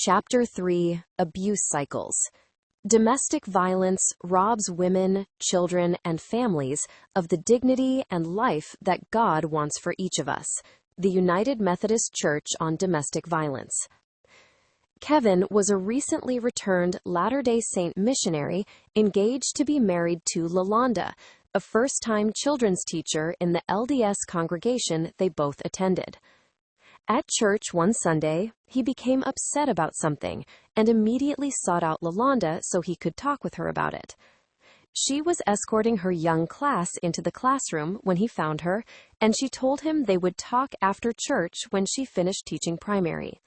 Chapter 3: Abuse Cycles. Domestic violence robs women, children, and families of the dignity and life that God wants for each of us. The United Methodist Church on Domestic Violence. Kevin was a recently returned Latter-day Saint missionary engaged to be married to Lalonda, a first-time children's teacher in the LDS congregation they both attended. At church one Sunday, he became upset about something and immediately sought out Lalonda so he could talk with her about it. She was escorting her young class into the classroom when he found her, and she told him they would talk after church when she finished teaching primary.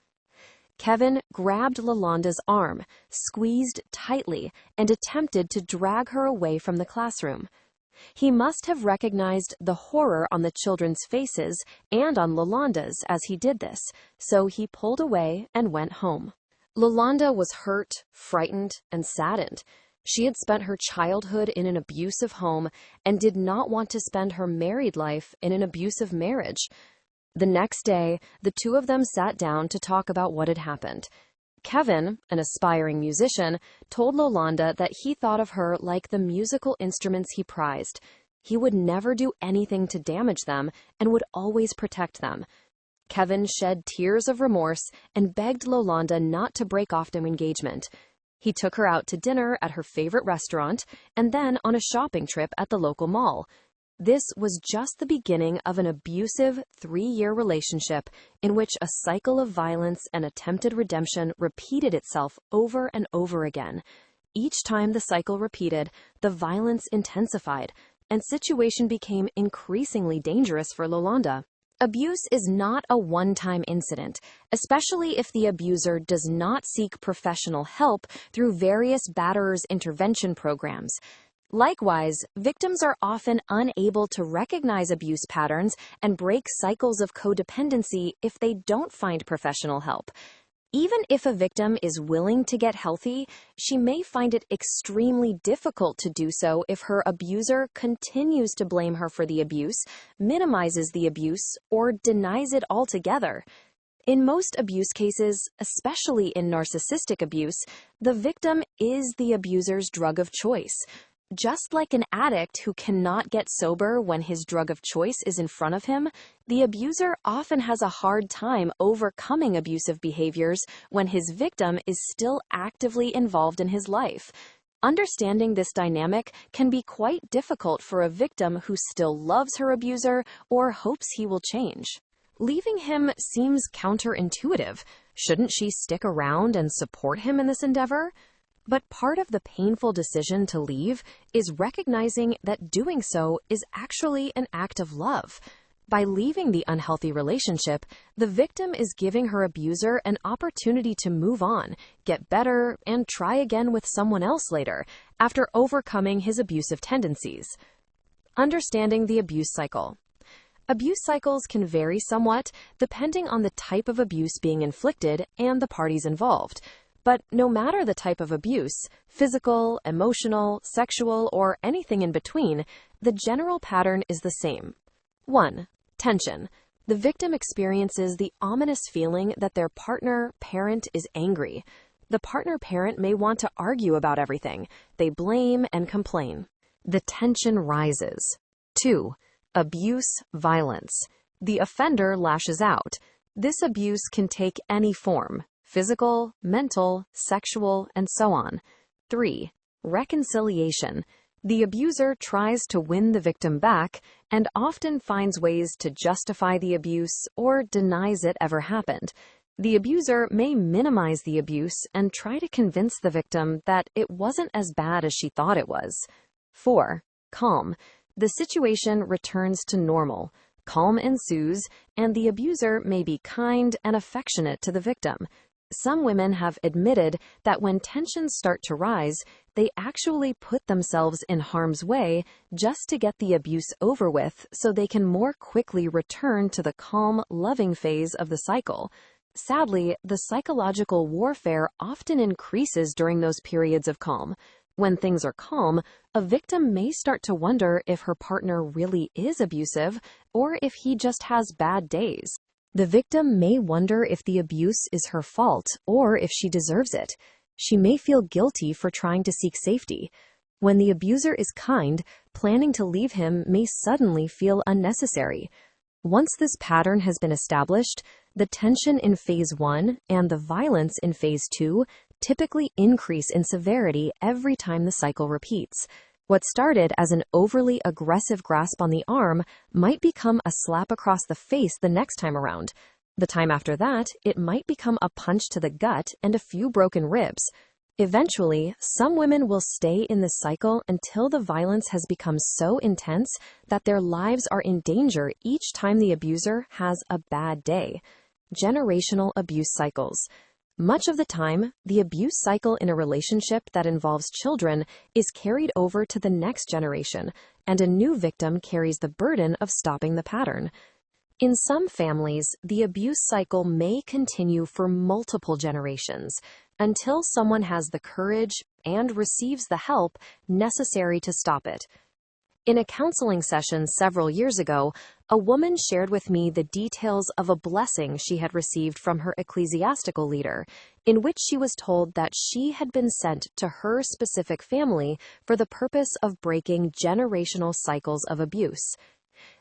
Kevin grabbed Lalonda's arm, squeezed tightly, and attempted to drag her away from the classroom. He must have recognized the horror on the children's faces and on Lalonda's as he did this, so he pulled away and went home. Lalonda was hurt, frightened, and saddened. She had spent her childhood in an abusive home and did not want to spend her married life in an abusive marriage. The next day, the two of them sat down to talk about what had happened. Kevin, an aspiring musician, told Lalonda that he thought of her like the musical instruments he prized. He would never do anything to damage them and would always protect them. Kevin shed tears of remorse and begged Lalonda not to break off their engagement. He took her out to dinner at her favorite restaurant and then on a shopping trip at the local mall. This was just the beginning of an abusive 3-year relationship in which a cycle of violence and attempted redemption repeated itself over and over again. Each time the cycle repeated, the violence intensified, and situation became increasingly dangerous for Lalonda. Abuse is not a one-time incident, especially if the abuser does not seek professional help through various batterers' intervention programs. Likewise, victims are often unable to recognize abuse patterns and break cycles of codependency if they don't find professional help. Even if a victim is willing to get healthy, she may find it extremely difficult to do so if her abuser continues to blame her for the abuse, minimizes the abuse, or denies it altogether. In most abuse cases, especially in narcissistic abuse, the victim is the abuser's drug of choice. Just like an addict who cannot get sober when his drug of choice is in front of him, the abuser often has a hard time overcoming abusive behaviors when his victim is still actively involved in his life. Understanding this dynamic can be quite difficult for a victim who still loves her abuser or hopes he will change. Leaving him seems counterintuitive. Shouldn't she stick around and support him in this endeavor? But part of the painful decision to leave is recognizing that doing so is actually an act of love. By leaving the unhealthy relationship, the victim is giving her abuser an opportunity to move on, get better, and try again with someone else later, after overcoming his abusive tendencies. Understanding the abuse cycle. Abuse cycles can vary somewhat depending on the type of abuse being inflicted and the parties involved. But no matter the type of abuse, physical, emotional, sexual, or anything in between, the general pattern is the same. 1. Tension. The victim experiences the ominous feeling that their partner-parent is angry. The partner-parent may want to argue about everything. They blame and complain. The tension rises. 2. Abuse, violence. The offender lashes out. This abuse can take any form: physical, mental, sexual, and so on. 3. Reconciliation. The abuser tries to win the victim back and often finds ways to justify the abuse or denies it ever happened. The abuser may minimize the abuse and try to convince the victim that it wasn't as bad as she thought it was. 4. Calm. The situation returns to normal. Calm ensues, and the abuser may be kind and affectionate to the victim. Some women have admitted that when tensions start to rise, they actually put themselves in harm's way just to get the abuse over with so they can more quickly return to the calm, loving phase of the cycle. Sadly, the psychological warfare often increases during those periods of calm. When things are calm, a victim may start to wonder if her partner really is abusive or if he just has bad days. The victim may wonder if the abuse is her fault or if she deserves it. She may feel guilty for trying to seek safety. When the abuser is kind, planning to leave him may suddenly feel unnecessary. Once this pattern has been established, the tension in phase 1 and the violence in phase 2 typically increase in severity every time the cycle repeats. What started as an overly aggressive grasp on the arm might become a slap across the face the next time around. The time after that, it might become a punch to the gut and a few broken ribs. Eventually, some women will stay in this cycle until the violence has become so intense that their lives are in danger each time the abuser has a bad day. Generational abuse cycles. Much of the time, the abuse cycle in a relationship that involves children is carried over to the next generation, and a new victim carries the burden of stopping the pattern. In some families, the abuse cycle may continue for multiple generations until someone has the courage and receives the help necessary to stop it. In a counseling session several years ago, a woman shared with me the details of a blessing she had received from her ecclesiastical leader, in which she was told that she had been sent to her specific family for the purpose of breaking generational cycles of abuse.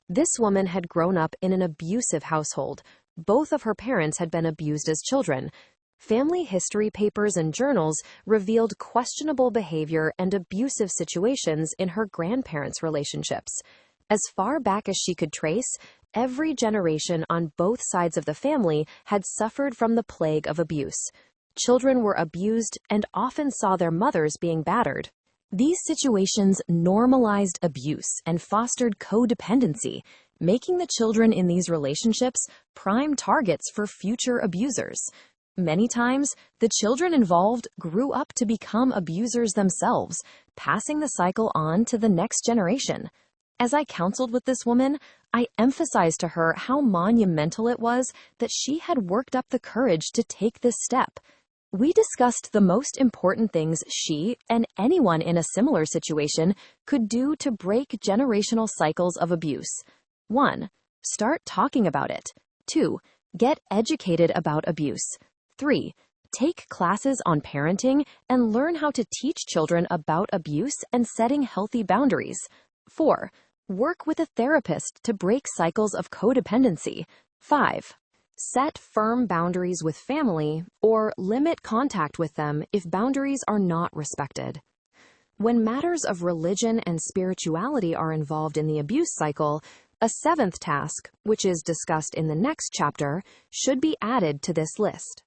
This woman had grown up in an abusive household. Both of her parents had been abused as children. Family history papers and journals revealed questionable behavior and abusive situations in her grandparents' relationships. As far back as she could trace, every generation on both sides of the family had suffered from the plague of abuse. Children were abused and often saw their mothers being battered. These situations normalized abuse and fostered codependency, making the children in these relationships prime targets for future abusers. Many times, the children involved grew up to become abusers themselves, passing the cycle on to the next generation. As I counseled with this woman, I emphasized to her how monumental it was that she had worked up the courage to take this step. We discussed the most important things she and anyone in a similar situation could do to break generational cycles of abuse. 1. Start talking about it. 2. Get educated about abuse. 3. Take classes on parenting and learn how to teach children about abuse and setting healthy boundaries. 4. Work with a therapist to break cycles of codependency. 5. Set firm boundaries with family or limit contact with them if boundaries are not respected. When matters of religion and spirituality are involved in the abuse cycle, a 7th task, which is discussed in the next chapter, should be added to this list.